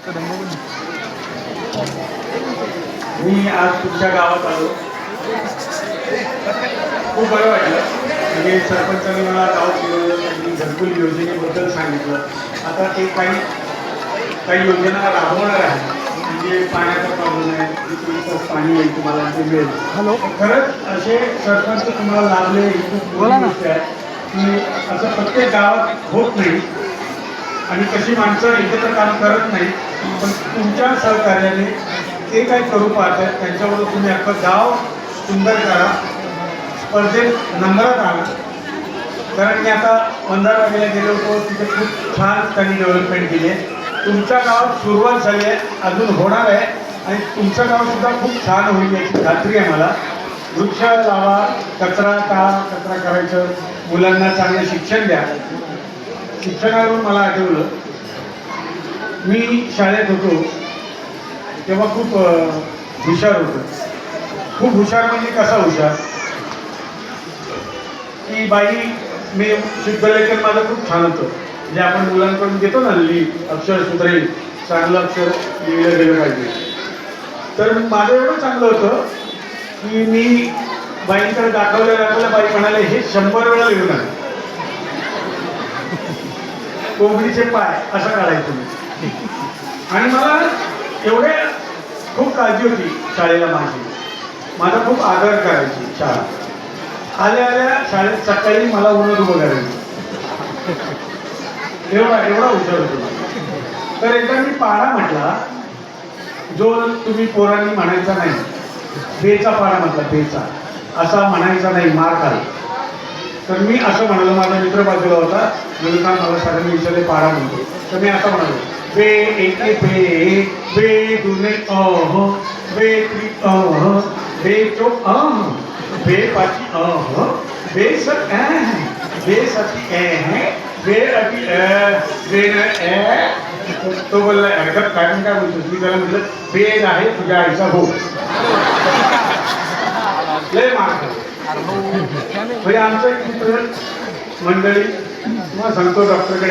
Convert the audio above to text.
मी आज तुमच्या गावात आलो, खूप बरं वाटलं. म्हणजे सरपंचांनी मला गाव फिरवलं, त्यांनी घरकुल योजनेबद्दल सांगितलं. आता ते काही योजना राबवणार आहे. म्हणजे पाण्याचा प्रॉब्लेम आहे, तिथं पाणी येईल तुम्हाला ते मिळेल. हॅलो, खरंच असे सरपंच तुम्हाला लाभले ही खूप मोठी गोष्ट आहे की असं प्रत्येक गावात होत नाही आणि कशी माणसं एकत्र काम करत नाही. पण तुमच्या सहकार्याने ते काय करू पाहतात त्यांच्याबरोबर तुम्ही अख्खं गाव सुंदर करा, स्पर्धेत नंबरात आणा. कारण मी आता वंजारवाडीला गेलो होतो, तिथे खूप छान त्यांनी डेव्हलपमेंट केली आहे. तुमच्या गावात सुरुवात झाली आहे, अजून होणार आहे आणि तुमचं गावसुद्धा खूप छान होईल याची खात्री आहे मला. वृक्ष लावा, कचरा टाळा, कचरा करायचं, मुलांना चांगलं शिक्षण द्या. शिक्षणावरून मला आठवलं, मी शाळेत होतो तेव्हा खूप हुशार होतो. खूप हुशार म्हणजे कसा हुशार की बाई, मी शुद्धलेखन माझं खूप छान होतं. म्हणजे आपण मुलांकडून घेतो ना, अक्षर सुधरेल, चांगलं अक्षर लिहिलं गेलं पाहिजे. तर माझं एवढं चांगलं होतं की मी बाईंकडे दाखवल्या बाई म्हणाले, हे 100 वेळा लिहून आले. कोंबडीचे पाय असं काढायचं मी. आणि मला एवढे खूप काळजी होती शाळेला माझा खूप आदर करायची शाळा. आल्या शाळेत सकाळी मला उन्हात उभं करायची. एवढा हुशार होतो. तर एकदा मी पाढा म्हटला, जो तुम्ही पोरांनी म्हणायचा नाही. बेचा पाढा म्हटला, बेचा असा म्हणायचा नाही, मार खाल. तर मी असं म्हणालो, माझा मित्र बाजूला होता, म्हणून मला सगळ्यांनी विचारले पाढा म्हणतो. तर मी असं म्हणालो, बे एके बे, बे दुने अह, बे त्री अह, बे चोक अह, बे पाची अह, बे सत बे सती बे अटी बे न. तो बोलला, हरकत काय बोलतोस? मी त्याला म्हटलं, बेग आहे तुझ्या आईचा भाऊ. लय मार्क. म्हणजे आमचं एक मित्र मंडळी, तुम्हाला सांगतो, डॉक्टरकडे